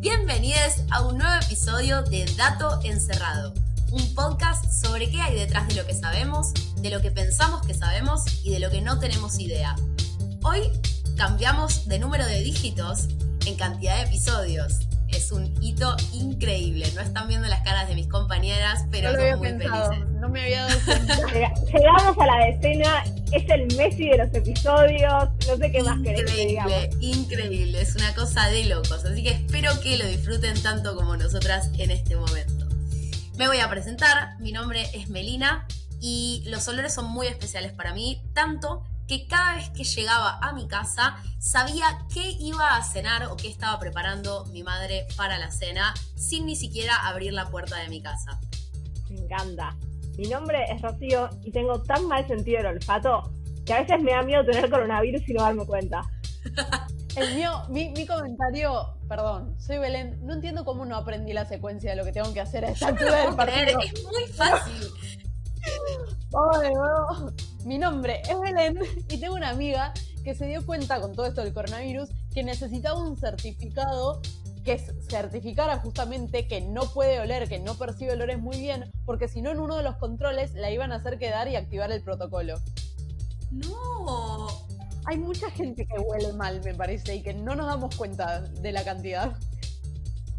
Bienvenidos a un nuevo episodio de Dato Encerrado, un podcast sobre qué hay detrás de lo que sabemos, de lo que pensamos que sabemos y de lo que no tenemos idea. Hoy cambiamos de número de dígitos en cantidad de episodios. Es un hito increíble. No están viendo las caras de mis compañeras, pero son muy felices. No me había dado cuenta. Llegamos a la decena, es el Messi de los episodios, no sé qué más querés que digamos. Increíble, es una cosa de locos. Así que espero que lo disfruten tanto como nosotras en este momento. Me voy a presentar, mi nombre es Melina y los olores son muy especiales para mí, tanto que cada vez que llegaba a mi casa sabía qué iba a cenar o qué estaba preparando mi madre para la cena sin ni siquiera abrir la puerta de mi casa. Me encanta. Mi nombre es Rocío y tengo tan mal sentido del olfato que a veces me da miedo tener coronavirus y no darme cuenta. El mío, mi comentario, perdón, soy Belén, no entiendo cómo no aprendí la secuencia de lo que tengo que hacer a esta altura del partido. Es muy fácil. Ay, no. Mi nombre es Belén y tengo una amiga que se dio cuenta con todo esto del coronavirus que necesitaba un certificado que certificara justamente que no puede oler, que no percibe olores muy bien, porque si no en uno de los controles la iban a hacer quedar y activar el protocolo. No. Hay mucha gente que huele mal, me parece, y que no nos damos cuenta de la cantidad.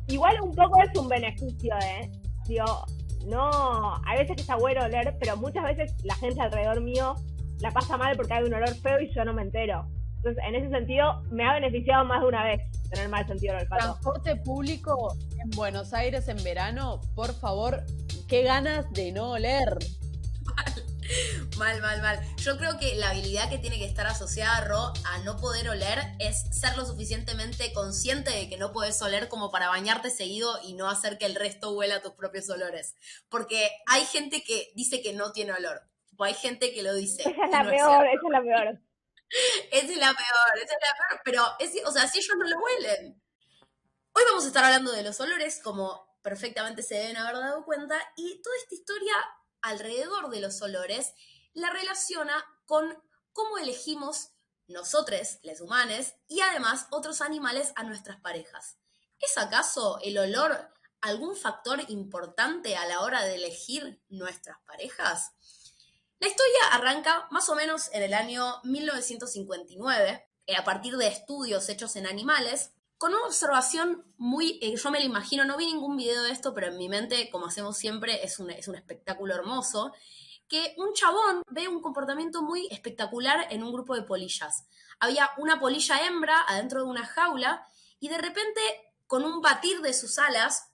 Igual un poco es un beneficio, Digo, no, a veces que está bueno oler, pero muchas veces la gente alrededor mío la pasa mal porque hay un olor feo y yo no me entero. Entonces, en ese sentido, me ha beneficiado más de una vez tener mal sentido del olfato. Transporte público en Buenos Aires en verano, por favor, qué ganas de no oler. Mal. Yo creo que la habilidad que tiene que estar asociada, Ro, a no poder oler es ser lo suficientemente consciente de que no podés oler como para bañarte seguido y no hacer que el resto huela a tus propios olores. Porque hay gente que dice que no tiene olor. O hay gente que lo dice. Esa es la peor. Esa es la peor. Pero, o sea, si ellos no lo huelen. Hoy vamos a estar hablando de los olores, como perfectamente se deben haber dado cuenta, y toda esta historia alrededor de los olores la relaciona con cómo elegimos nosotros, los humanos, y además otros animales a nuestras parejas. ¿Es acaso el olor algún factor importante a la hora de elegir nuestras parejas? La historia arranca más o menos en el año 1959, a partir de estudios hechos en animales, con una observación muy, yo me lo imagino, no vi ningún video de esto, pero en mi mente, como hacemos siempre, es un espectáculo hermoso, que un chabón ve un comportamiento muy espectacular en un grupo de polillas. Había una polilla hembra adentro de una jaula y de repente, con un batir de sus alas,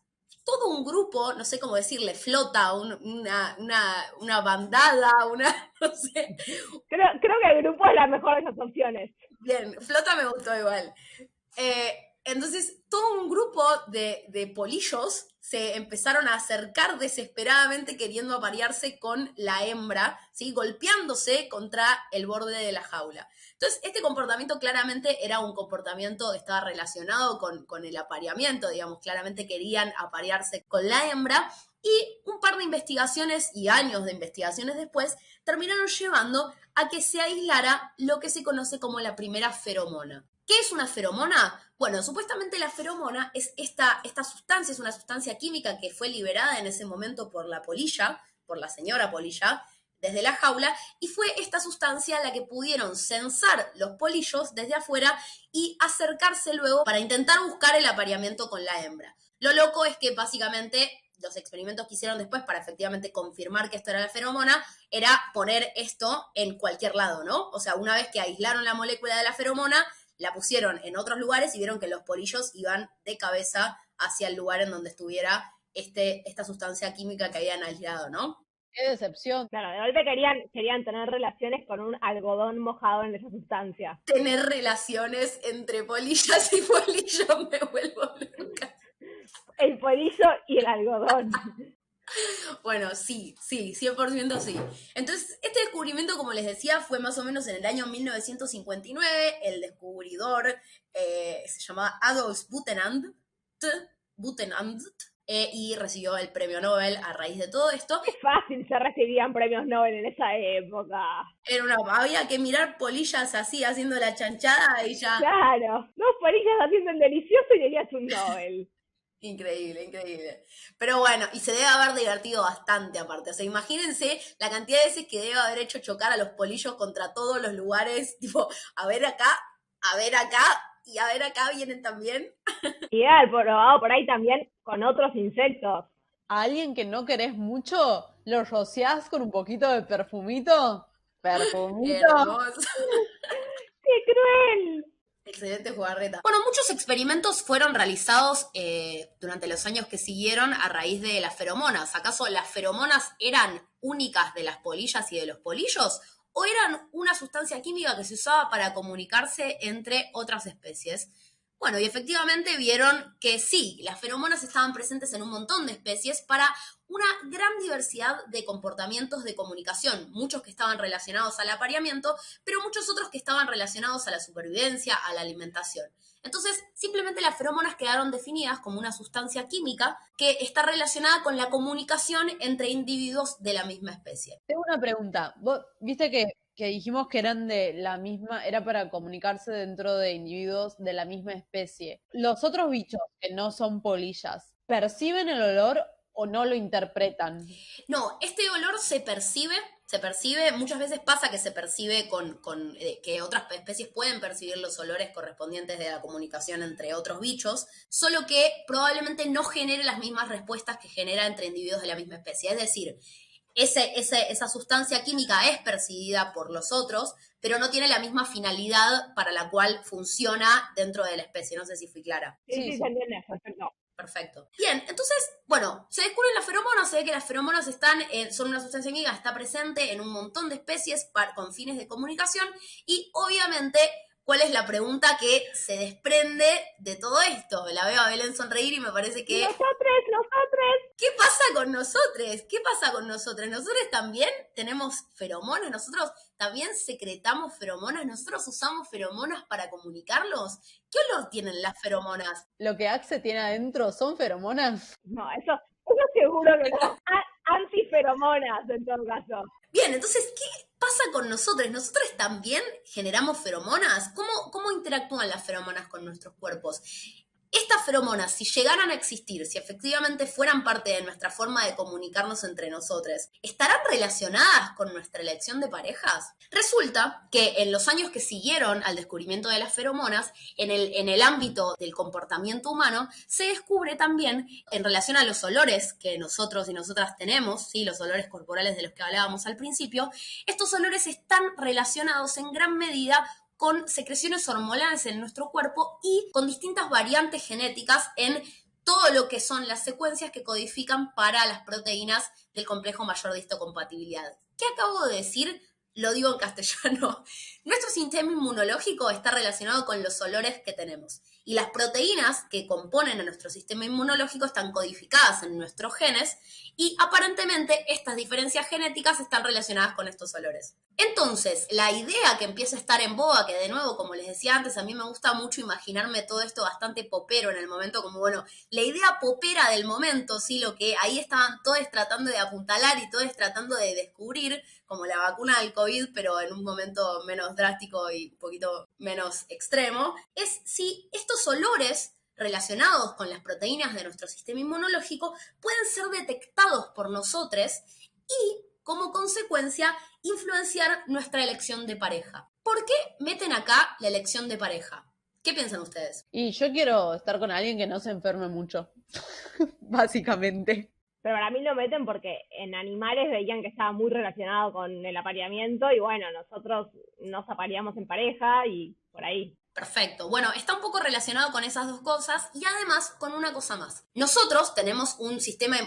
todo un grupo, no sé cómo decirle, flota, una bandada, no sé. Creo que el grupo es la mejor de las opciones. Bien, flota me gustó igual. Entonces, todo un grupo de polillos se empezaron a acercar desesperadamente queriendo aparearse con la hembra, ¿sí? Golpeándose contra el borde de la jaula. Entonces, este comportamiento claramente era un comportamiento que estaba relacionado con el apareamiento, digamos, claramente querían aparearse con la hembra, y un par de investigaciones y años de investigaciones después terminaron llevando a que se aislara lo que se conoce como la primera feromona. ¿Qué es una feromona? Bueno, supuestamente la feromona es esta sustancia, es una sustancia química que fue liberada en ese momento por la polilla, por la señora polilla, desde la jaula, y fue esta sustancia la que pudieron censar los polillos desde afuera y acercarse luego para intentar buscar el apareamiento con la hembra. Lo loco es que básicamente los experimentos que hicieron después para efectivamente confirmar que esto era la feromona era poner esto en cualquier lado, ¿no? O sea, una vez que aislaron la molécula de la feromona, la pusieron en otros lugares y vieron que los polillos iban de cabeza hacia el lugar en donde estuviera esta sustancia química que habían aislado, ¿no? ¡Qué decepción! Claro, de golpe querían tener relaciones con un algodón mojado en esa sustancia. Tener relaciones entre polillas y polillos me vuelvo loca. El polillo y el algodón. Bueno, sí, 100% sí. Entonces, este descubrimiento, como les decía, fue más o menos en el año 1959. El descubridor se llamaba Adolf Butenandt, y recibió el premio Nobel a raíz de todo esto. Qué fácil se recibían premios Nobel en esa época. Había que mirar polillas así, haciendo la chanchada y ya. Claro, dos polillas haciendo el delicioso y tenías un Nobel. Increíble, increíble. Pero bueno, y se debe haber divertido bastante aparte. O sea, imagínense la cantidad de veces que debe haber hecho chocar a los polillos contra todos los lugares. Tipo, a ver acá, a ver acá, y a ver acá vienen también. Y haber probado por ahí también con otros insectos. A alguien que no querés mucho, lo rociás con un poquito de perfumito. Perfumito. Hermoso. ¡Qué cruel! Excelente jugarreta. Bueno, muchos experimentos fueron realizados durante los años que siguieron a raíz de las feromonas. ¿Acaso las feromonas eran únicas de las polillas y de los polillos? ¿O eran una sustancia química que se usaba para comunicarse entre otras especies? Bueno, y efectivamente vieron que sí, las feromonas estaban presentes en un montón de especies para una gran diversidad de comportamientos de comunicación, muchos que estaban relacionados al apareamiento, pero muchos otros que estaban relacionados a la supervivencia, a la alimentación. Entonces, simplemente las feromonas quedaron definidas como una sustancia química que está relacionada con la comunicación entre individuos de la misma especie. Tengo una pregunta. Vos viste que dijimos que eran de la misma, era para comunicarse dentro de individuos de la misma especie. Los otros bichos que no son polillas, ¿perciben el olor o no lo interpretan? No, este olor se percibe, muchas veces pasa que se percibe que otras especies pueden percibir los olores correspondientes de la comunicación entre otros bichos, solo que probablemente no genere las mismas respuestas que genera entre individuos de la misma especie. Es decir, esa sustancia química es percibida por los otros, pero no tiene la misma finalidad para la cual funciona dentro de la especie. No sé si fui clara. Sí, se entiende, perfecto. Perfecto. Bien, entonces, bueno, se descubren las feromonas, se ve que las feromonas son una sustancia química, está presente en un montón de especies con fines de comunicación y obviamente, ¿cuál es la pregunta que se desprende de todo esto? La veo a Belén sonreír y me parece que... ¡Nosotros! ¿Qué pasa con nosotros? ¿Qué pasa con nosotros? ¿Nosotros también tenemos feromonas? ¿Nosotros también secretamos feromonas? ¿Nosotros usamos feromonas para comunicarlos? ¿Qué olor tienen las feromonas? ¿Lo que Axe tiene adentro son feromonas? No, eso seguro que no. Antiferomonas, en todo caso. Bien, entonces, ¿qué pasa con nosotros? ¿Nosotros también generamos feromonas? ¿Cómo interactúan las feromonas con nuestros cuerpos? Estas feromonas, si llegaran a existir, si efectivamente fueran parte de nuestra forma de comunicarnos entre nosotros, ¿estarán relacionadas con nuestra elección de parejas? Resulta que en los años que siguieron al descubrimiento de las feromonas, en el ámbito del comportamiento humano, se descubre también, en relación a los olores que nosotros y nosotras tenemos, ¿sí? Los olores corporales de los que hablábamos al principio, estos olores están relacionados en gran medida con secreciones hormonales en nuestro cuerpo y con distintas variantes genéticas en todo lo que son las secuencias que codifican para las proteínas del complejo mayor de histocompatibilidad. ¿Qué acabo de decir? Lo digo en castellano. Nuestro sistema inmunológico está relacionado con los olores que tenemos. Y las proteínas que componen a nuestro sistema inmunológico están codificadas en nuestros genes y aparentemente estas diferencias genéticas están relacionadas con estos olores. Entonces, la idea que empieza a estar en boga, que de nuevo, como les decía antes, a mí me gusta mucho imaginarme todo esto bastante popero en el momento, como bueno, la idea popera del momento, ¿sí? Lo que ahí estaban todos tratando de apuntalar y todos tratando de descubrir, como la vacuna del COVID, pero en un momento menos drástico y un poquito menos extremo, es si estos olores relacionados con las proteínas de nuestro sistema inmunológico pueden ser detectados por nosotros y, como consecuencia, influenciar nuestra elección de pareja. ¿Por qué meten acá la elección de pareja? ¿Qué piensan ustedes? Y yo quiero estar con alguien que no se enferme mucho, básicamente. Pero para mí lo meten porque en animales veían que estaba muy relacionado con el apareamiento y bueno, nosotros nos apareamos en pareja y por ahí. Perfecto. Bueno, está un poco relacionado con esas dos cosas y además con una cosa más. Nosotros tenemos un sistema,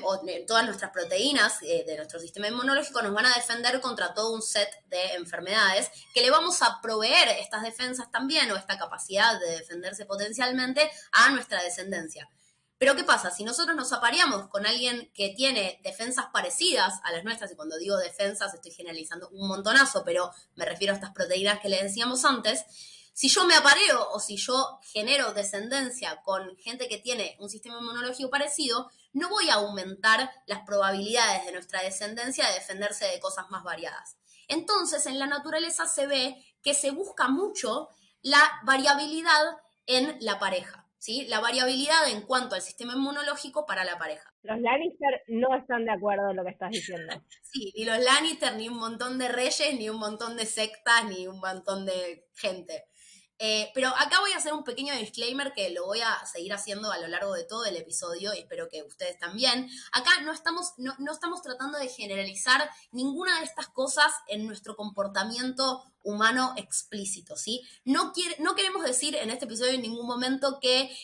todas nuestras proteínas de nuestro sistema inmunológico nos van a defender contra todo un set de enfermedades que le vamos a proveer estas defensas también o esta capacidad de defenderse potencialmente a nuestra descendencia. Pero ¿qué pasa? Si nosotros nos apareamos con alguien que tiene defensas parecidas a las nuestras, y cuando digo defensas estoy generalizando un montonazo, pero me refiero a estas proteínas que les decíamos antes, si yo me apareo o si yo genero descendencia con gente que tiene un sistema inmunológico parecido, no voy a aumentar las probabilidades de nuestra descendencia de defenderse de cosas más variadas. Entonces, en la naturaleza se ve que se busca mucho la variabilidad en la pareja. ¿sí? La variabilidad en cuanto al sistema inmunológico para la pareja. Los Lannister no están de acuerdo en lo que estás diciendo. Sí, ni los Lannister, ni un montón de reyes, ni un montón de sectas, ni un montón de gente. Pero acá voy a hacer un pequeño disclaimer que lo voy a seguir haciendo a lo largo de todo el episodio y espero que ustedes también. Acá no estamos tratando de generalizar ninguna de estas cosas en nuestro comportamiento humano explícito, ¿sí? No queremos decir en este episodio en ningún momento que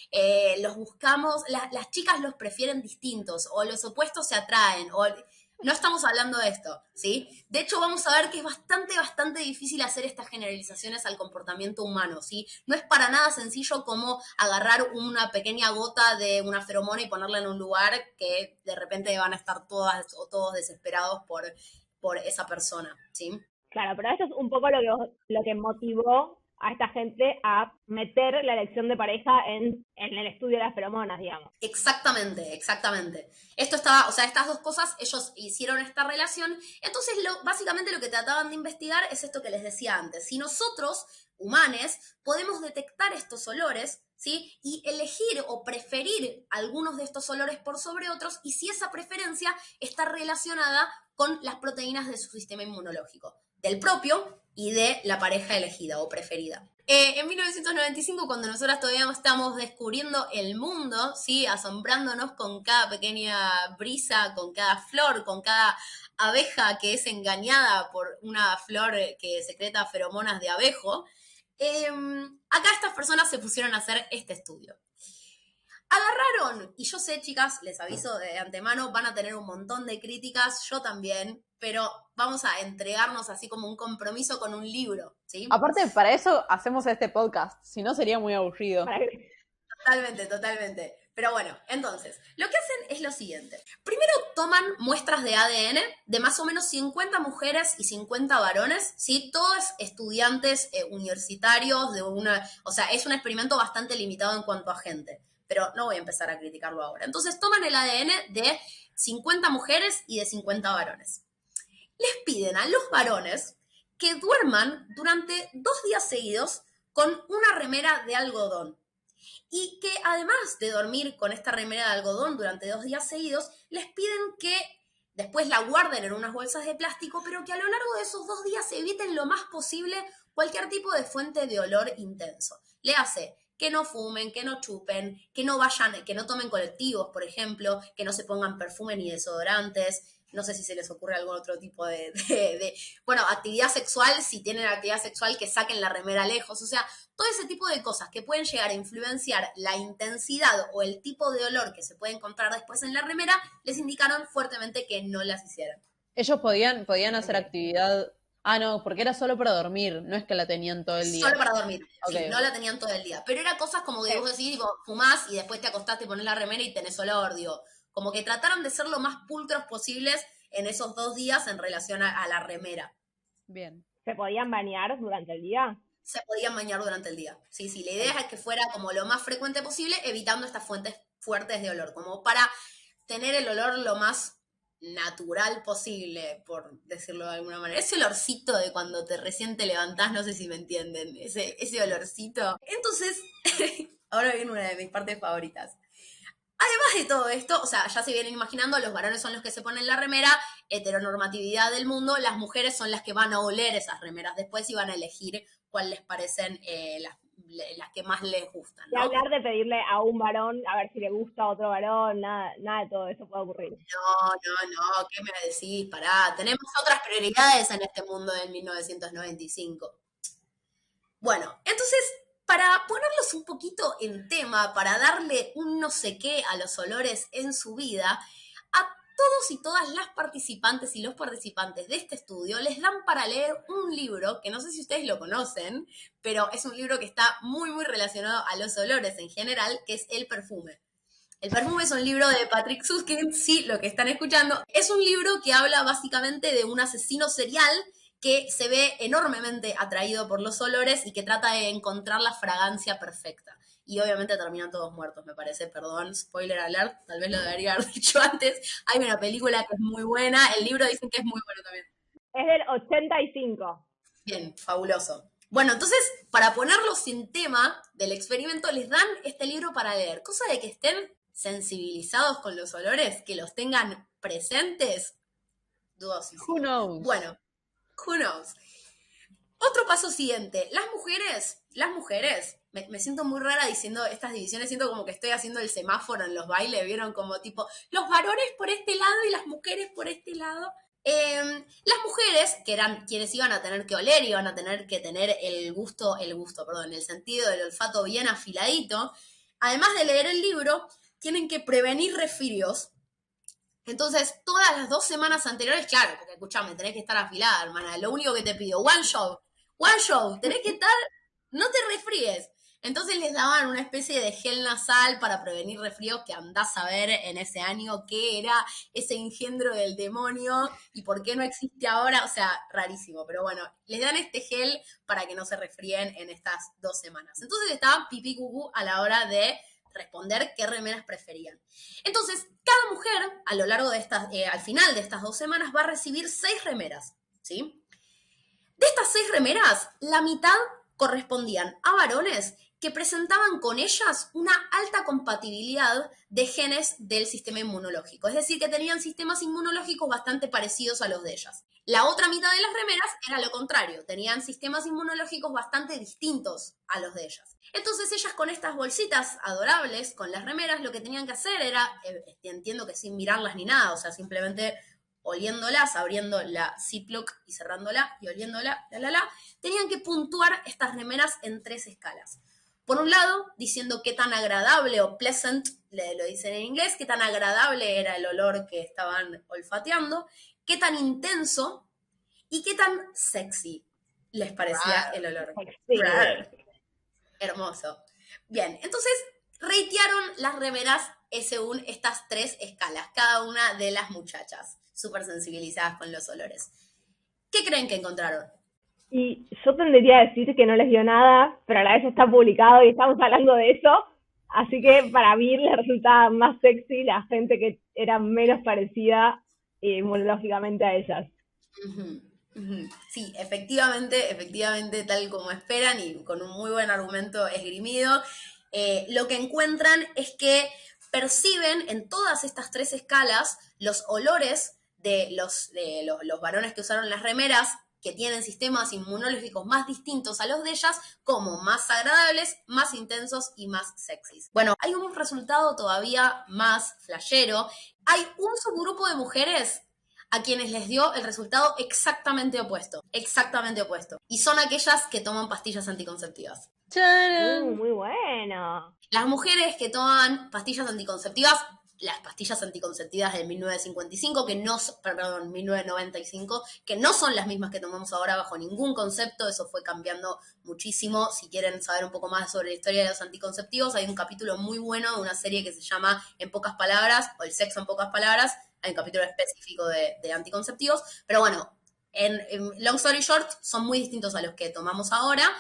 los buscamos, las chicas los prefieren distintos o los opuestos se atraen o... No estamos hablando de esto, ¿sí? De hecho, vamos a ver que es bastante difícil hacer estas generalizaciones al comportamiento humano, ¿sí? No es para nada sencillo como agarrar una pequeña gota de una feromona y ponerla en un lugar que de repente van a estar todas o todos desesperados por esa persona, ¿sí? Claro, pero eso es un poco lo que motivó a esta gente a meter la elección de pareja en el estudio de las feromonas, digamos. Exactamente. Esto o sea, estas dos cosas, ellos hicieron esta relación. Entonces, básicamente lo que trataban de investigar es esto que les decía antes. Si nosotros, humanes, podemos detectar estos olores, ¿sí? Y elegir o preferir algunos de estos olores por sobre otros, y si esa preferencia está relacionada con las proteínas de su sistema inmunológico, del propio y de la pareja elegida o preferida. En 1995, cuando nosotras todavía estamos descubriendo el mundo, ¿sí? Asombrándonos con cada pequeña brisa, con cada flor, con cada abeja que es engañada por una flor que secreta feromonas de abejo, acá estas personas se pusieron a hacer este estudio. Agarraron, y yo sé, chicas, les aviso de antemano, van a tener un montón de críticas, yo también, pero vamos a entregarnos así como un compromiso con un libro, ¿sí? Aparte, para eso hacemos este podcast, si no sería muy aburrido. Totalmente. Pero bueno, entonces, lo que hacen es lo siguiente. Primero toman muestras de ADN de más o menos 50 mujeres y 50 varones, ¿sí? Todos estudiantes universitarios o sea, es un experimento bastante limitado en cuanto a gente, pero no voy a empezar a criticarlo ahora. Entonces toman el ADN de 50 mujeres y de 50 varones. Les piden a los varones que duerman durante 2 días seguidos con una remera de algodón. Y que además de dormir con esta remera de algodón durante 2 días seguidos, les piden que después la guarden en unas bolsas de plástico, pero que a lo largo de esos 2 días eviten lo más posible cualquier tipo de fuente de olor intenso. Le hace que no fumen, que no chupen, que no tomen colectivos, por ejemplo, que no se pongan perfume ni desodorantes. No sé si se les ocurre algún otro tipo bueno, actividad sexual, si tienen actividad sexual, que saquen la remera lejos. O sea, todo ese tipo de cosas que pueden llegar a influenciar la intensidad o el tipo de olor que se puede encontrar después en la remera, les indicaron fuertemente que no las hicieran. Ellos podían hacer actividad... Ah, no, porque era solo para dormir, no es que la tenían todo el día. Solo para dormir, Okay. Sí, no la tenían todo el día. Pero era cosas como que vos decís, digo, fumás y después te acostás, te pones la remera y tenés olor, digo. Como que trataron de ser lo más pulcros posibles en esos 2 días en relación a la remera. Bien. ¿Se podían bañar durante el día? Se podían bañar durante el día. Sí, la idea es que fuera como lo más frecuente posible, evitando estas fuentes fuertes de olor, como para tener el olor lo más natural posible, por decirlo de alguna manera. Ese olorcito de cuando recién te levantás, no sé si me entienden, ese olorcito. Entonces, ahora viene una de mis partes favoritas. Además de todo esto, o sea, ya se vienen imaginando, los varones son los que se ponen la remera, heteronormatividad del mundo, las mujeres son las que van a oler esas remeras después y van a elegir cuál les parecen las que más les gustan, ¿no? Y hablar de pedirle a un varón a ver si le gusta a otro varón, nada de todo eso puede ocurrir. No, ¿qué me decís? Pará, tenemos otras prioridades en este mundo del 1995. Bueno, entonces, para ponerlos un poquito en tema, para darle un no sé qué a los olores en su vida, a todos y todas las participantes y los participantes de este estudio les dan para leer un libro, que no sé si ustedes lo conocen, pero es un libro que está muy relacionado a los olores en general, que es El perfume. El perfume es un libro de Patrick Süskind, sí, lo que están escuchando. Es un libro que habla básicamente de un asesino serial que se ve enormemente atraído por los olores y que trata de encontrar la fragancia perfecta. Y obviamente terminan todos muertos, me parece, perdón, spoiler alert, tal vez lo debería haber dicho antes. Hay una película que es muy buena, el libro dicen que es muy bueno también. Es del 85. Bien, fabuloso. Bueno, entonces, para ponerlos sin tema del experimento, les dan este libro para leer, cosa de que estén sensibilizados con los olores, que los tengan presentes, Who dudosísimo. knows? Bueno, who knows. Otro paso siguiente, las mujeres, me siento muy rara diciendo estas divisiones, siento como que estoy haciendo el semáforo en los bailes, vieron como tipo, los varones por este lado y las mujeres por este lado. Las mujeres, que eran quienes iban a tener que oler, iban a tener que tener el sentido del olfato bien afiladito, además de leer el libro, tienen que prevenir resfrios. Entonces, todas las 2 semanas anteriores, claro, porque escúchame, tenés que estar afilada, hermana. Lo único que te pido, one show, tenés que estar, no te resfríes. Entonces les daban una especie de gel nasal para prevenir resfríos, que andás a ver en ese año qué era ese engendro del demonio y por qué no existe ahora, o sea, rarísimo. Pero bueno, les dan este gel para que no se resfríen en estas 2 semanas. Entonces estaban pipí cucú a la hora de responder qué remeras preferían. Entonces, cada mujer a lo largo de estas, al final de estas 2 semanas va a recibir 6 remeras, ¿sí? De estas 6 remeras, la mitad correspondían a varones que presentaban con ellas una alta compatibilidad de genes del sistema inmunológico, es decir, que tenían sistemas inmunológicos bastante parecidos a los de ellas. La otra mitad de las remeras era lo contrario, tenían sistemas inmunológicos bastante distintos a los de ellas. Entonces ellas con estas bolsitas adorables, con las remeras, lo que tenían que hacer era, entiendo que sin mirarlas ni nada, o sea, simplemente oliéndolas, abriendo la Ziploc y cerrándola y oliéndola, tenían que puntuar estas remeras en 3 escalas. Por un lado, diciendo qué tan agradable o pleasant, lo dicen en inglés, qué tan agradable era el olor que estaban olfateando, qué tan intenso y qué tan sexy les parecía el olor. Sí. Hermoso. Bien, entonces ratearon las remeras según estas 3 escalas, cada una de las muchachas, súper sensibilizadas con los olores. ¿Qué creen que encontraron? Y yo tendría a decir que no les dio nada, pero a la vez está publicado y estamos hablando de eso. Así que para mí les resultaba más sexy la gente que era menos parecida inmunológicamente a ellas. Uh-huh, uh-huh. Sí, efectivamente, tal como esperan y con un muy buen argumento esgrimido, lo que encuentran es que perciben en todas estas 3 escalas los olores de los varones que usaron las remeras, que tienen sistemas inmunológicos más distintos a los de ellas, como más agradables, más intensos y más sexys. Bueno, hay un resultado todavía más flashero. Hay un subgrupo de mujeres a quienes les dio el resultado exactamente opuesto. Y son aquellas que toman pastillas anticonceptivas. Muy bueno. Las mujeres que toman pastillas anticonceptivas, las pastillas anticonceptivas del 1955, 1995, que no son las mismas que tomamos ahora bajo ningún concepto, eso fue cambiando muchísimo. Si quieren saber un poco más sobre la historia de los anticonceptivos, hay un capítulo muy bueno de una serie que se llama En pocas palabras, o El sexo en pocas palabras, hay un capítulo específico de anticonceptivos, pero bueno, en long story short, son muy distintos a los que tomamos ahora,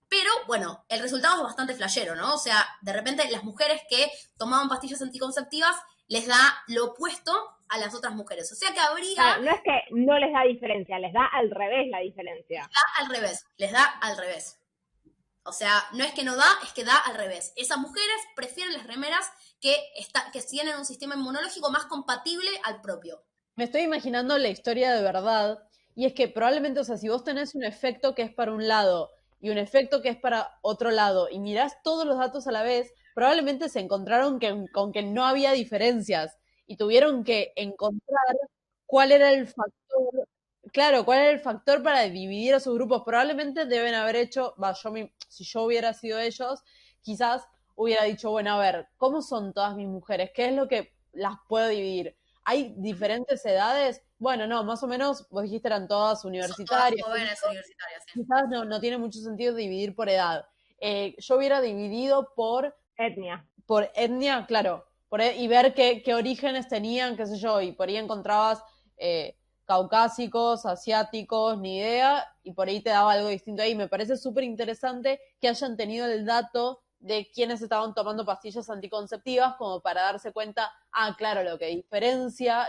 pero bueno, el resultado es bastante flashero, ¿no? O sea, de repente las mujeres que tomaban pastillas anticonceptivas les da lo opuesto a las otras mujeres. O sea que habría... Claro, no es que no les da diferencia, les da al revés la diferencia. Les da al revés. O sea, no es que no da, es que da al revés. Esas mujeres prefieren las remeras que tienen un sistema inmunológico más compatible al propio. Me estoy imaginando la historia de verdad, y es que probablemente, o sea, si vos tenés un efecto que es para un lado y un efecto que es para otro lado, y mirás todos los datos a la vez, probablemente se encontraron con que no había diferencias, y tuvieron que encontrar cuál era el factor, claro, cuál era el factor para dividir a sus grupos. Probablemente deben haber hecho, si yo hubiera sido ellos, quizás hubiera dicho, bueno, a ver, ¿cómo son todas mis mujeres? ¿Qué es lo que las puedo dividir? ¿Hay diferentes edades? Bueno, no, más o menos, vos dijiste eran todas universitarias. Son todas jóvenes universitarias, sí. Quizás no tiene mucho sentido dividir por edad. Yo hubiera dividido por etnia, claro, y ver qué orígenes tenían, qué sé yo, y por ahí encontrabas caucásicos, asiáticos, ni idea, y por ahí te daba algo distinto ahí. Me parece súper interesante que hayan tenido el dato de quienes estaban tomando pastillas anticonceptivas como para darse cuenta, claro, lo que diferencia,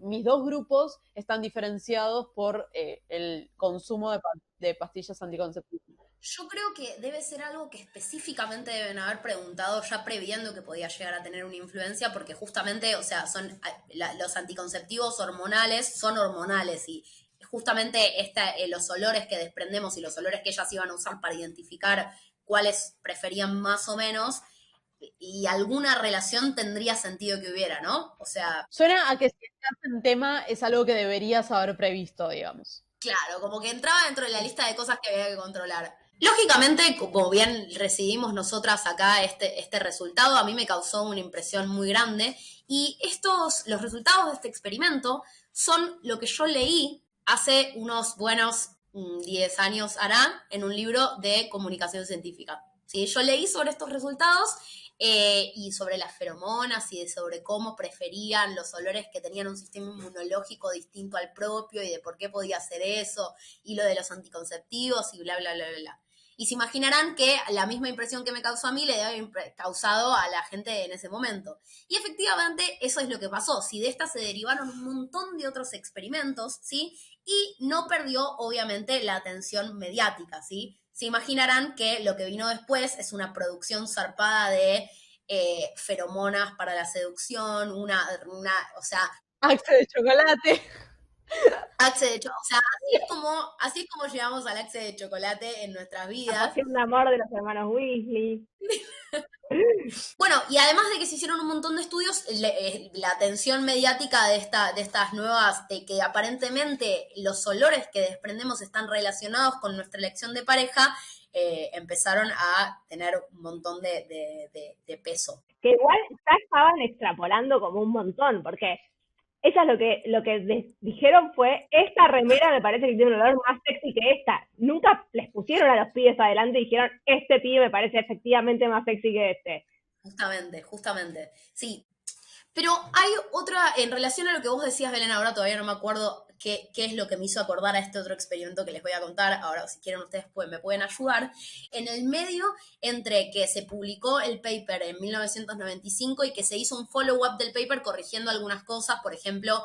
mis 2 grupos están diferenciados por el consumo de pastillas. de pastillas anticonceptivas. Yo creo que debe ser algo que específicamente deben haber preguntado ya previendo que podía llegar a tener una influencia, porque justamente, o sea, los anticonceptivos hormonales son hormonales y justamente los olores que desprendemos y los olores que ellas iban a usar para identificar cuáles preferían más o menos, y alguna relación tendría sentido que hubiera, ¿no? O sea, Suena a que si estás en tema es algo que deberías haber previsto, digamos. claro, como que entraba dentro de la lista de cosas que había que controlar. Lógicamente, como bien recibimos nosotras acá este resultado, a mí me causó una impresión muy grande. Y los resultados de este experimento son lo que yo leí hace unos buenos 10 años hará en un libro de comunicación científica. ¿Sí? Yo leí sobre estos resultados y sobre las feromonas y sobre cómo preferían los olores que tenían un sistema inmunológico distinto al propio y de por qué podía hacer eso, y lo de los anticonceptivos y bla, bla, bla, bla, bla. Y se imaginarán que la misma impresión que me causó a mí le debe haber causado a la gente en ese momento. Y efectivamente eso es lo que pasó. Si de esta se derivaron un montón de otros experimentos, ¿sí? Y no perdió, obviamente, la atención mediática, ¿sí? Se imaginarán que lo que vino después es una producción zarpada de feromonas para la seducción, o sea, Axe de chocolate. Axe de chocolate. O sea, así es como llegamos al Axe de chocolate en nuestras La vidas. pasión de amor de los hermanos Weasley. Bueno, y además de que se hicieron un montón de estudios, la atención mediática de estas nuevas, de que aparentemente los olores que desprendemos están relacionados con nuestra elección de pareja, empezaron a tener un montón de peso. Que igual ya estaban extrapolando como un montón, porque ellas lo que dijeron fue, esta remera me parece que tiene un olor más sexy que esta. Nunca les pusieron a los pibes adelante y dijeron, este pibe me parece efectivamente más sexy que este. Justamente. Sí. Pero hay otra, en relación a lo que vos decías, Belén, ahora todavía no me acuerdo qué es lo que me hizo acordar a este otro experimento que les voy a contar. Ahora, si quieren ustedes me pueden ayudar. En el medio, entre que se publicó el paper en 1995 y que se hizo un follow-up del paper corrigiendo algunas cosas, por ejemplo,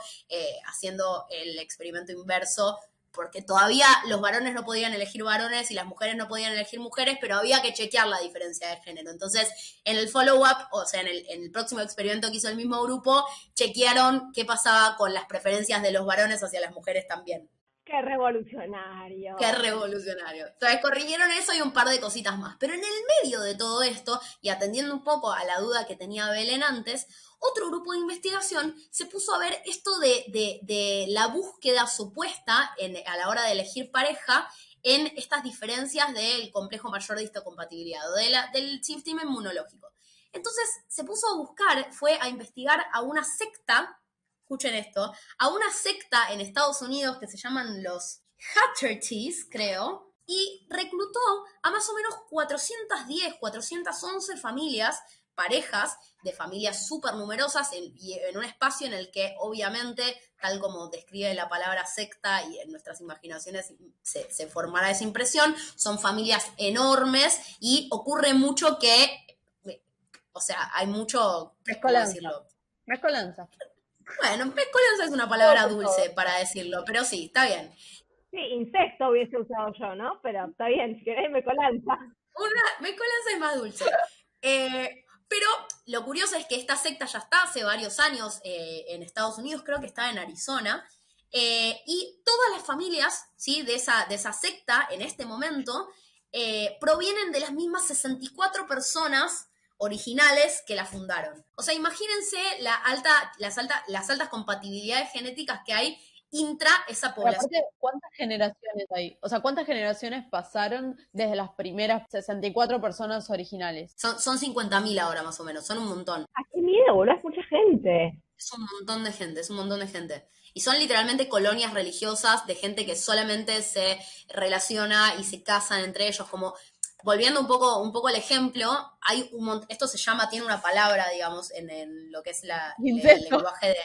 haciendo el experimento inverso, porque todavía los varones no podían elegir varones y las mujeres no podían elegir mujeres, pero había que chequear la diferencia de género. Entonces, en el follow-up, o sea, en el próximo experimento que hizo el mismo grupo, chequearon qué pasaba con las preferencias de los varones hacia las mujeres también. ¡Qué revolucionario! ¡Qué revolucionario! Entonces corrigieron eso y un par de cositas más. Pero en el medio de todo esto, y atendiendo un poco a la duda que tenía Belén antes, otro grupo de investigación se puso a ver esto de la búsqueda supuesta a la hora de elegir pareja en estas diferencias del complejo mayor de histocompatibilidad o del sistema inmunológico. Entonces se puso a buscar, fue a investigar a una secta, escuchen esto, a una secta en Estados Unidos que se llaman los Hattertees, creo, y reclutó a más o menos 410, 411 familias, parejas de familias súper numerosas y en un espacio en el que obviamente, tal como describe la palabra secta y en nuestras imaginaciones se formará esa impresión, son familias enormes y ocurre mucho que, o sea, hay mucho, ¿cómo decirlo? Mezcolanza. Bueno, mezcolanza es una palabra dulce para decirlo, pero sí, está bien. Sí, incesto hubiese usado yo, ¿no? Pero está bien, si querés mezcolanza. Mezcolanza es más dulce. Pero lo curioso es que esta secta ya está hace varios años en Estados Unidos, creo que está en Arizona, y todas las familias, ¿sí?, de esa secta en este momento provienen de las mismas 64 personas originales que la fundaron. O sea, imagínense las altas compatibilidades genéticas que hay intra esa población. Aparte, ¿cuántas generaciones hay? O sea, ¿cuántas generaciones pasaron desde las primeras 64 personas originales? Son 50.000 ahora más o menos, son un montón. ¡Ah, qué miedo, boludo! Es mucha gente. Es un montón de gente, es un montón de gente. Y son literalmente colonias religiosas de gente que solamente se relaciona y se casan entre ellos. Como, volviendo un poco al ejemplo, hay esto se llama, tiene una palabra, digamos, en lo que es el lenguaje de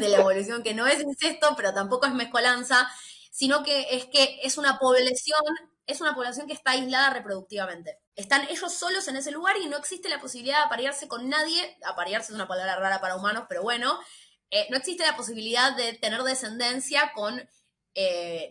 la evolución, que no es incesto, pero tampoco es mezcolanza, sino que es una población que está aislada reproductivamente. Están ellos solos en ese lugar y no existe la posibilidad de aparearse con nadie. Aparearse es una palabra rara para humanos, pero bueno, no existe la posibilidad de tener descendencia con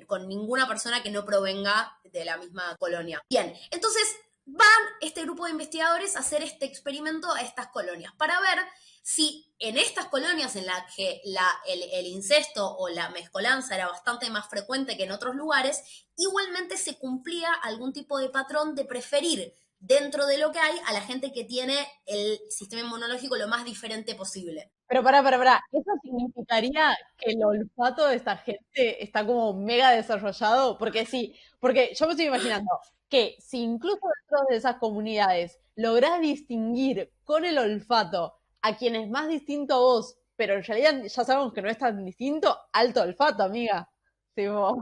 con ninguna persona que no provenga de la misma colonia. Bien, entonces van este grupo de investigadores a hacer este experimento a estas colonias para ver si en estas colonias en las que el incesto o la mezcolanza era bastante más frecuente que en otros lugares, igualmente se cumplía algún tipo de patrón de preferir dentro de lo que hay a la gente que tiene el sistema inmunológico lo más diferente posible. Pero pará. ¿Eso significaría que el olfato de esta gente está como mega desarrollado? Porque sí, porque yo me estoy imaginando que si incluso dentro de esas comunidades lográs distinguir con el olfato a quien es más distinto a vos, pero en realidad ya sabemos que no es tan distinto, alto olfato, amiga. Tipo,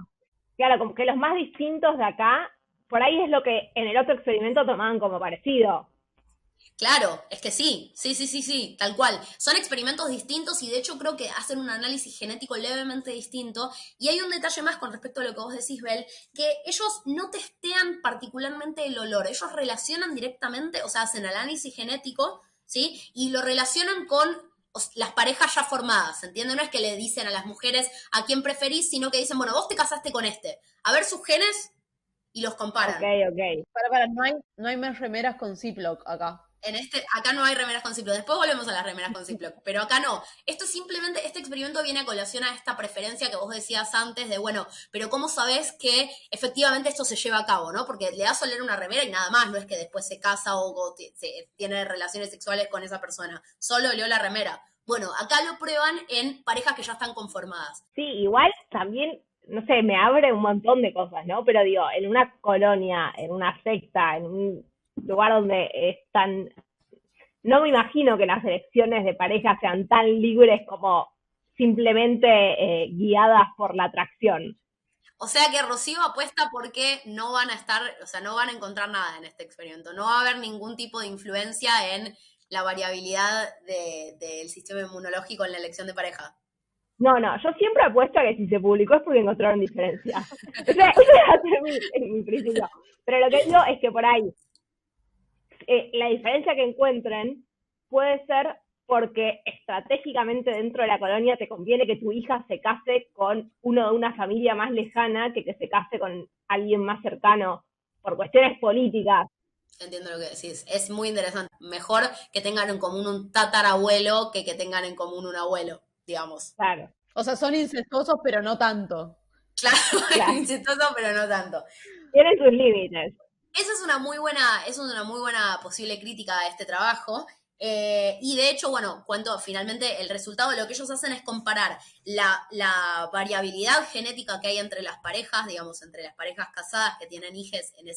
Claro, como que los más distintos de acá, por ahí es lo que en el otro experimento tomaban como parecido. Claro, es que sí, tal cual. Son experimentos distintos y de hecho creo que hacen un análisis genético levemente distinto. Y hay un detalle más con respecto a lo que vos decís, Bel, que ellos no testean particularmente el olor, ellos relacionan directamente, o sea, hacen análisis genético, ¿sí? Y lo relacionan con las parejas ya formadas, ¿entiendes? No es que le dicen a las mujeres a quién preferís, sino que dicen, bueno, vos te casaste con este, a ver sus genes y los comparan. Ok. no hay más remeras con Ziploc acá. Acá no hay remeras con Ziploc. Después volvemos a las remeras con Ziploc. Pero acá no. Esto simplemente, este experimento viene a colación a esta preferencia que vos decías antes de, bueno, pero ¿cómo sabés que efectivamente esto se lleva a cabo, no? Porque le das a oler una remera y nada más, no es que después se casa o tiene relaciones sexuales con esa persona. Solo olió la remera. Bueno, acá lo prueban en parejas que ya están conformadas. Sí, igual también, no sé, me abre un montón de cosas, ¿no? Pero digo, en una colonia, en una secta, en un lugar donde están, no me imagino que las elecciones de pareja sean tan libres como simplemente guiadas por la atracción. O sea que Rocío apuesta porque no van a estar, o sea, no van a encontrar nada en este experimento. No va a haber ningún tipo de influencia en la variabilidad del sistema inmunológico en la elección de pareja. No, yo siempre apuesto a que si se publicó es porque encontraron diferencias. O sea, ese va a ser mi principio. Pero lo que digo es que por ahí, la diferencia que encuentren puede ser porque estratégicamente dentro de la colonia te conviene que tu hija se case con uno de una familia más lejana que se case con alguien más cercano por cuestiones políticas. Entiendo lo que decís. Es muy interesante. Mejor que tengan en común un tatarabuelo que tengan en común un abuelo, digamos. Claro, O sea, son incestuosos, pero no tanto. Claro, es claro. incestuoso, pero no tanto. Tienen sus límites. Esa es una muy buena posible crítica a este trabajo. Y de hecho, bueno, cuento finalmente el resultado de lo que ellos hacen es comparar la variabilidad genética que hay entre las parejas, digamos, entre las parejas casadas que tienen hijos en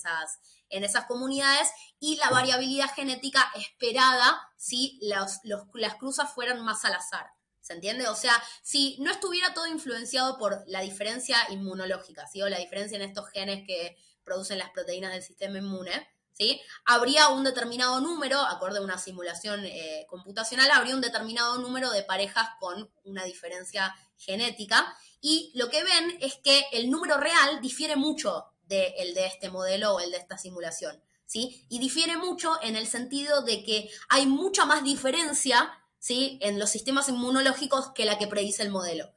esas comunidades y la variabilidad genética esperada si las cruzas fueran más al azar. ¿Se entiende? O sea, si no estuviera todo influenciado por la diferencia inmunológica, ¿sí? O la diferencia en estos genes que producen las proteínas del sistema inmune, ¿sí? Habría un determinado número, acorde a una simulación computacional, habría un determinado número de parejas con una diferencia genética y lo que ven es que el número real difiere mucho del de este modelo o el de esta simulación, ¿sí? Y difiere mucho en el sentido de que hay mucha más diferencia, ¿sí? En los sistemas inmunológicos que la que predice el modelo.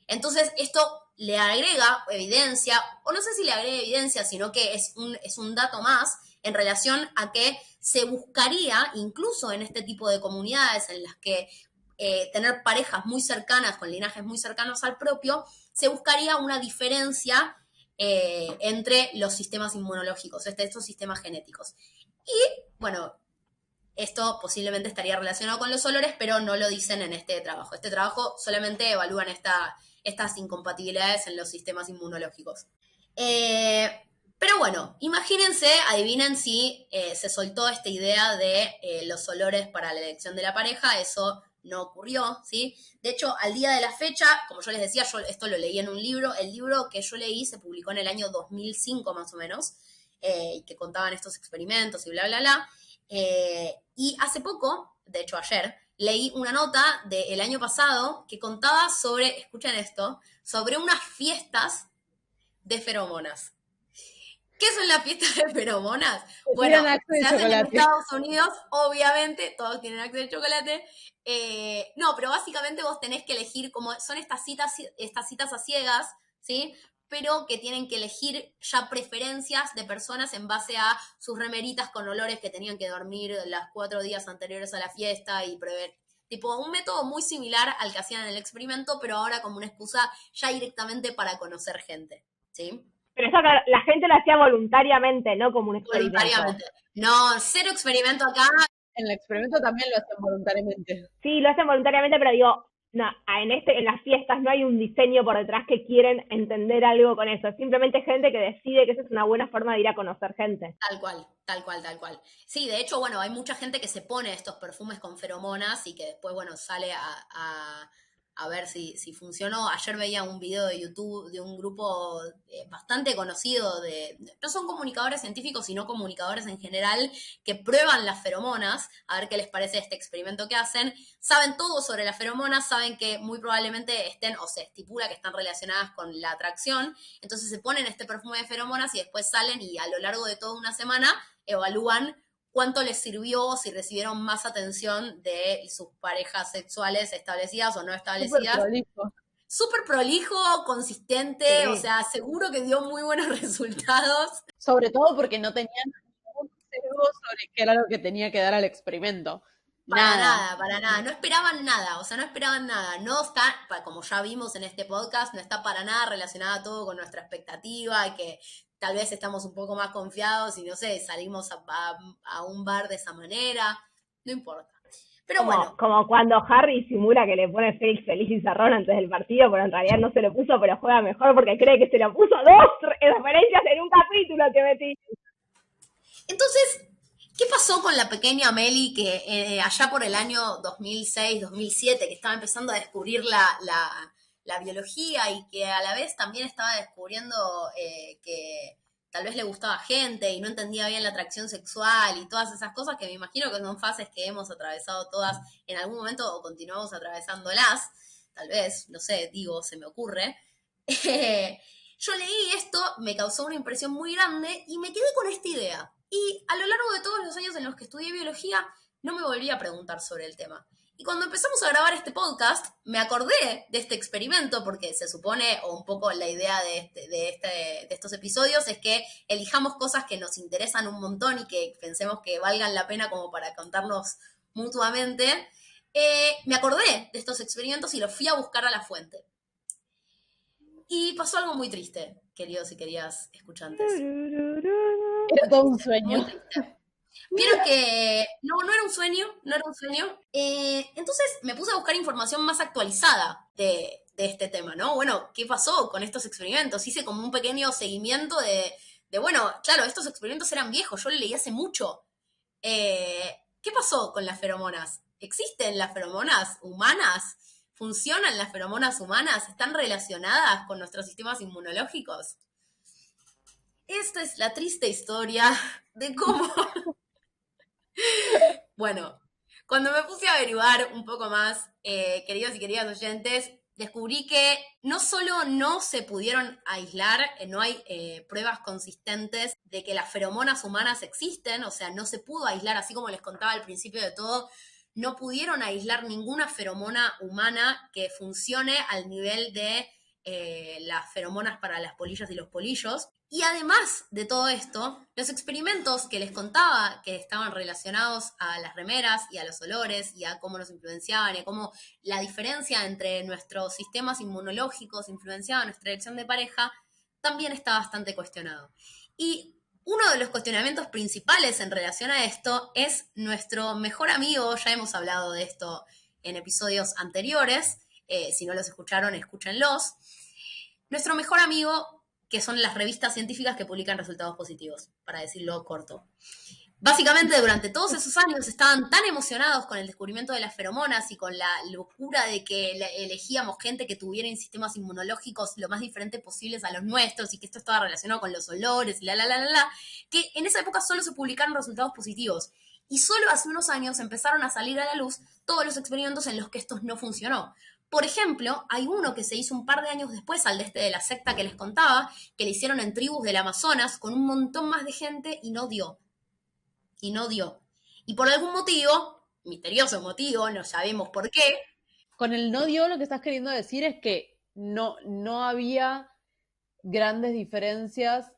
Entonces, esto le agrega evidencia, o no sé si le agrega evidencia, sino que es un dato más en relación a que se buscaría, incluso en este tipo de comunidades en las que tener parejas muy cercanas, con linajes muy cercanos al propio, se buscaría una diferencia entre los sistemas inmunológicos, estos sistemas genéticos. Y, bueno, esto posiblemente estaría relacionado con los olores, pero no lo dicen en este trabajo. Este trabajo solamente evalúan estas incompatibilidades en los sistemas inmunológicos. Pero bueno, imagínense, adivinen si se soltó esta idea de los olores para la elección de la pareja, eso no ocurrió, ¿sí? De hecho, al día de la fecha, como yo les decía, yo esto lo leí en un libro, el libro que yo leí se publicó en el año 2005 más o menos, que contaban estos experimentos y bla, bla, bla. Y hace poco, de hecho ayer, leí una nota del año pasado que contaba sobre, escuchen esto, sobre unas fiestas de feromonas. ¿Qué son las fiestas de feromonas? Bueno, se hacen en Estados Unidos, obviamente, todos tienen acceso a chocolate. No, pero básicamente vos tenés que elegir como son estas citas a ciegas, ¿sí? pero que tienen que elegir ya preferencias de personas en base a sus remeritas con olores que tenían que dormir las 4 días anteriores a la fiesta y prever. Tipo, un método muy similar al que hacían en el experimento, pero ahora como una excusa ya directamente para conocer gente, ¿sí? Pero eso la gente lo hacía voluntariamente, no como un experimento. Voluntariamente. No, cero experimento acá. En el experimento también lo hacen voluntariamente. Sí, lo hacen voluntariamente, pero digo, no, en las fiestas no hay un diseño por detrás que quieren entender algo con eso. Es simplemente gente que decide que esa es una buena forma de ir a conocer gente. Tal cual, tal cual, tal cual. Sí, de hecho, bueno, hay mucha gente que se pone estos perfumes con feromonas y que después, bueno, sale a ver si funcionó. Ayer veía un video de YouTube de un grupo bastante conocido no son comunicadores científicos, sino comunicadores en general, que prueban las feromonas, a ver qué les parece este experimento que hacen. Saben todo sobre las feromonas, saben que muy probablemente estén, o se estipula que están relacionadas con la atracción, entonces se ponen este perfume de feromonas y después salen y a lo largo de toda una semana evalúan cuánto les sirvió, si recibieron más atención de sus parejas sexuales establecidas o no establecidas. Súper prolijo, consistente, sí. O sea, seguro que dio muy buenos resultados. Sobre todo porque no tenían ningún sesgo sobre qué era lo que tenía que dar al experimento. Para nada. No esperaban nada, o sea, no esperaban nada. No está, como ya vimos en este podcast, no está para nada relacionado todo con nuestra expectativa y que tal vez estamos un poco más confiados y no sé, salimos a un bar de esa manera, no importa. Pero bueno. Como cuando Harry simula que le pone Félix feliz y Ron antes del partido, pero en realidad no se lo puso, pero juega mejor porque cree que se lo puso 2 referencias en un capítulo que metí. Entonces, ¿qué pasó con la pequeña Meli que allá por el año 2006, 2007, que estaba empezando a descubrir la biología y que a la vez también estaba descubriendo que tal vez le gustaba gente y no entendía bien la atracción sexual y todas esas cosas que me imagino que son fases que hemos atravesado todas en algún momento o continuamos atravesándolas, tal vez, no sé, digo, se me ocurre. Yo leí esto, me causó una impresión muy grande y me quedé con esta idea. Y a lo largo de todos los años en los que estudié biología, no me volví a preguntar sobre el tema. Y cuando empezamos a grabar este podcast, me acordé de este experimento, porque se supone, o un poco la idea de estos episodios, es que elijamos cosas que nos interesan un montón y que pensemos que valgan la pena como para contarnos mutuamente. Me acordé de estos experimentos y los fui a buscar a la fuente. Y pasó algo muy triste, queridos y queridas escuchantes. Era todo un sueño. Muy triste. Vieron que no era un sueño. Entonces me puse a buscar información más actualizada de este tema, ¿no? Bueno, ¿qué pasó con estos experimentos? Hice como un pequeño seguimiento de bueno, claro, estos experimentos eran viejos, yo lo leí hace mucho. ¿Qué pasó con las feromonas? ¿Existen las feromonas humanas? ¿Funcionan las feromonas humanas? ¿Están relacionadas con nuestros sistemas inmunológicos? Esta es la triste historia de cómo... Bueno, cuando me puse a averiguar un poco más, queridos y queridas oyentes, descubrí que no solo no se pudieron aislar, no hay pruebas consistentes de que las feromonas humanas existen, o sea, no se pudo aislar, así como les contaba al principio de todo, no pudieron aislar ninguna feromona humana que funcione al nivel de las feromonas para las polillas y los polillos. Y además de todo esto, los experimentos que les contaba que estaban relacionados a las remeras y a los olores y a cómo nos influenciaban y a cómo la diferencia entre nuestros sistemas inmunológicos influenciaba nuestra elección de pareja, también está bastante cuestionado. Y uno de los cuestionamientos principales en relación a esto es nuestro mejor amigo, ya hemos hablado de esto en episodios anteriores, si no los escucharon, escúchenlos. Nuestro mejor amigo, que son las revistas científicas que publican resultados positivos, para decirlo corto. Básicamente, durante todos esos años estaban tan emocionados con el descubrimiento de las feromonas y con la locura de que elegíamos gente que tuviera sistemas inmunológicos lo más diferentes posibles a los nuestros y que esto estaba relacionado con los olores y que en esa época solo se publicaron resultados positivos. Y solo hace unos años empezaron a salir a la luz todos los experimentos en los que esto no funcionó. Por ejemplo, hay uno que se hizo un par de años después al de la secta que les contaba, que le hicieron en tribus del Amazonas con un montón más de gente y no dio. Y por algún motivo, misterioso motivo, no sabemos por qué. Con el no dio lo que estás queriendo decir es que no había grandes diferencias.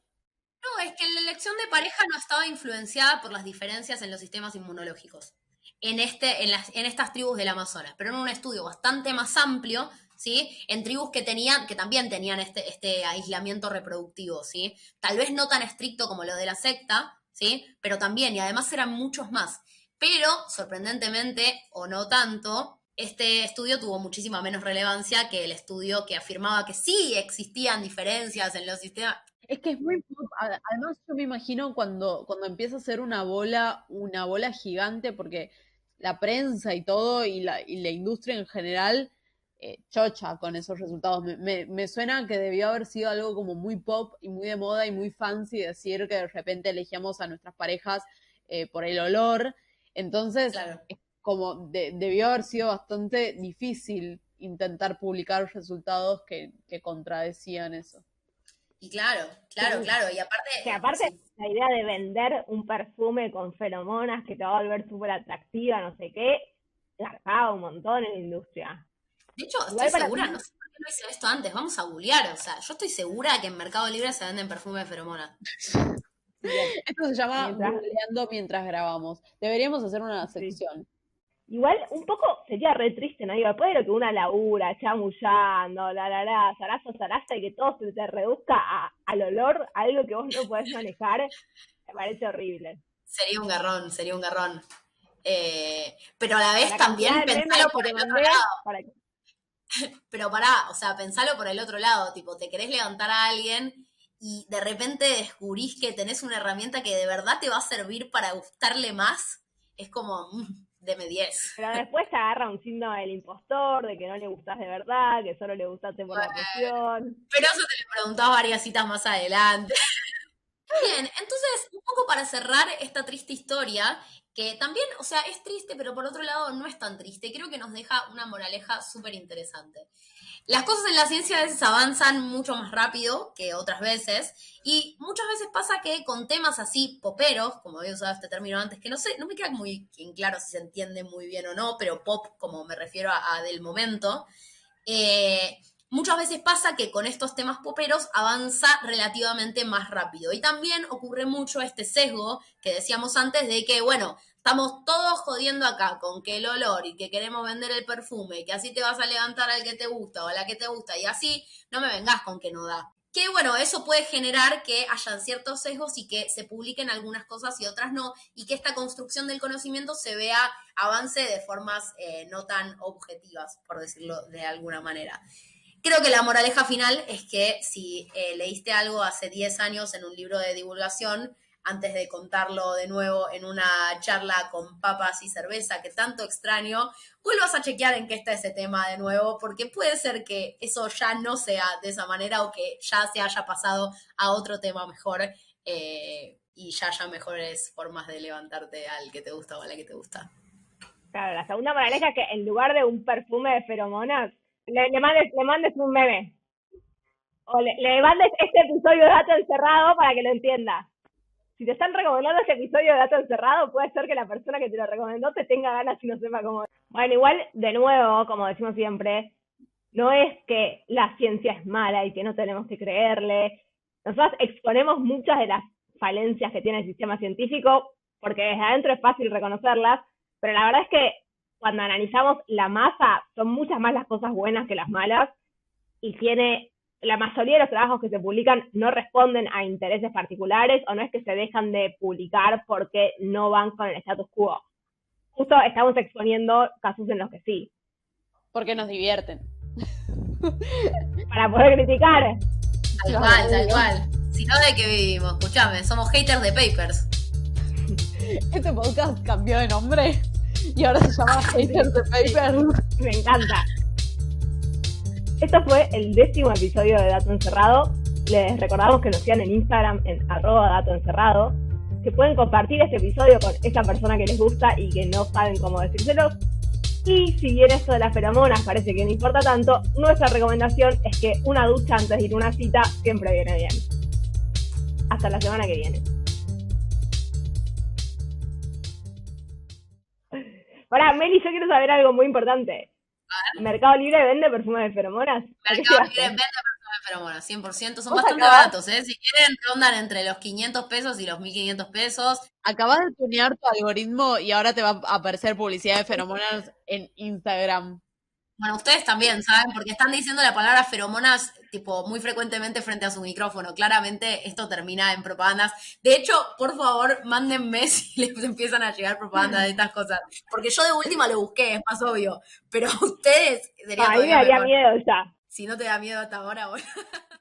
No, es que la elección de pareja no estaba influenciada por las diferencias en los sistemas inmunológicos, en estas tribus del Amazonas, pero en un estudio bastante más amplio, ¿sí? En tribus que también tenían este aislamiento reproductivo, ¿sí? Tal vez no tan estricto como lo de la secta, ¿sí? Pero también, y además eran muchos más. Pero, sorprendentemente, o no tanto, este estudio tuvo muchísima menos relevancia que el estudio que afirmaba que sí existían diferencias en los sistemas. Es que es muy pop. Además, yo me imagino cuando empieza a ser una bola gigante, porque la prensa y todo, y la industria en general, chocha con esos resultados. Me suena que debió haber sido algo como muy pop y muy de moda y muy fancy decir que de repente elegíamos a nuestras parejas por el olor. Entonces, Claro. es como debió haber sido bastante difícil intentar publicar resultados que contradecían eso. Y claro, y aparte, Que aparte sí. la idea de vender un perfume con feromonas que te va a volver súper atractiva, no sé qué, garpaba un montón en la industria. De hecho, estoy Igual para segura, mí, no sé por qué no hice esto antes, vamos a googlear, o sea, yo estoy segura que en Mercado Libre se venden perfumes de feromona. bien, Esto se llama mientras, googleando mientras grabamos. Deberíamos hacer una sí. sección. Igual un poco sería re triste, ¿no? Digo, después de lo que una labura, chamullando, zaraza, y que todo se te reduzca al olor, a algo que vos no podés manejar, me parece horrible. Sería un garrón. Pero a la vez La también cantidad de pensalo memes que por te el otro mandé, lado. para que... Pero pará, o sea, pensalo por el otro lado, tipo, te querés levantar a alguien y de repente descubrís que tenés una herramienta que de verdad te va a servir para gustarle más. Es como, deme 10. Pero después te agarra un síndrome del impostor, de que no le gustás de verdad, que solo le gustaste por la poción. Pero eso te lo preguntás varias citas más adelante. Bien, entonces, un poco para cerrar esta triste historia, que también, o sea, es triste, pero por otro lado no es tan triste, creo que nos deja una moraleja súper interesante. Las cosas en la ciencia a veces avanzan mucho más rápido que otras veces, y muchas veces pasa que con temas así poperos, como había usado este término antes, que no sé, no me queda muy en claro si se entiende muy bien o no, pero pop, como me refiero a del momento, muchas veces pasa que con estos temas poperos avanza relativamente más rápido. Y también ocurre mucho este sesgo que decíamos antes de que, bueno, estamos todos jodiendo acá con que el olor y que queremos vender el perfume, y que así te vas a levantar al que te gusta o a la que te gusta y así, no me vengas con que no da. Que bueno, eso puede generar que hayan ciertos sesgos y que se publiquen algunas cosas y otras no, y que esta construcción del conocimiento se vea avance de formas no tan objetivas, por decirlo de alguna manera. Creo que la moraleja final es que si leíste algo hace 10 años en un libro de divulgación, antes de contarlo de nuevo en una charla con papas y cerveza que tanto extraño, vuelvas a chequear en qué está ese tema de nuevo, porque puede ser que eso ya no sea de esa manera o que ya se haya pasado a otro tema mejor y ya haya mejores formas de levantarte al que te gusta o a la que te gusta. Claro, la segunda moraleja es que en lugar de un perfume de feromonas, le mandes un meme. O le mandes este episodio de Dato Encerrado para que lo entiendas. Si te están recomendando este episodio de Dato Encerrado, puede ser que la persona que te lo recomendó te tenga ganas y no sepa cómo. Bueno, igual, de nuevo, como decimos siempre, no es que la ciencia es mala y que no tenemos que creerle. Nosotros exponemos muchas de las falencias que tiene el sistema científico, porque desde adentro es fácil reconocerlas, pero la verdad es que cuando analizamos la masa, son muchas más las cosas buenas que las malas, y tiene la mayoría de los trabajos que se publican no responden a intereses particulares o no es que se dejan de publicar porque no van con el status quo. Justo estamos exponiendo casos en los que sí. Porque nos divierten. Para poder criticar. Tal cual. Si no, ¿de qué vivimos? Escuchame, somos haters de Papers. Este podcast cambió de nombre y ahora se llama Haters de Papers. Me encanta. Esto fue el 10º episodio de Dato Encerrado. Les recordamos que nos sigan en Instagram en @datoencerrado, que pueden compartir este episodio con esa persona que les gusta y que no saben cómo decírselos. Y si bien esto de las feromonas parece que no importa tanto, nuestra recomendación es que una ducha antes de ir a una cita siempre viene bien. Hasta la semana que viene. Ahora, Meli, yo quiero saber algo muy importante. ¿Mercado Libre vende perfumes de feromonas? Mercado Libre vende perfumes de feromonas, 100%. Son Vos bastante acabás- baratos, ¿eh? Si quieren, rondan entre los 500 pesos y los 1500 pesos. Acabas de tunear tu algoritmo y ahora te va a aparecer publicidad de feromonas en Instagram. Bueno, ustedes también, ¿saben? Porque están diciendo la palabra feromonas, tipo, muy frecuentemente frente a su micrófono. Claramente esto termina en propagandas. De hecho, por favor, mándenme si les empiezan a llegar propagandas de estas cosas. Porque yo de última lo busqué, es más obvio. Pero a ustedes sería A mí me todavía daría mejor. miedo ya. Si no te da miedo hasta ahora, bueno.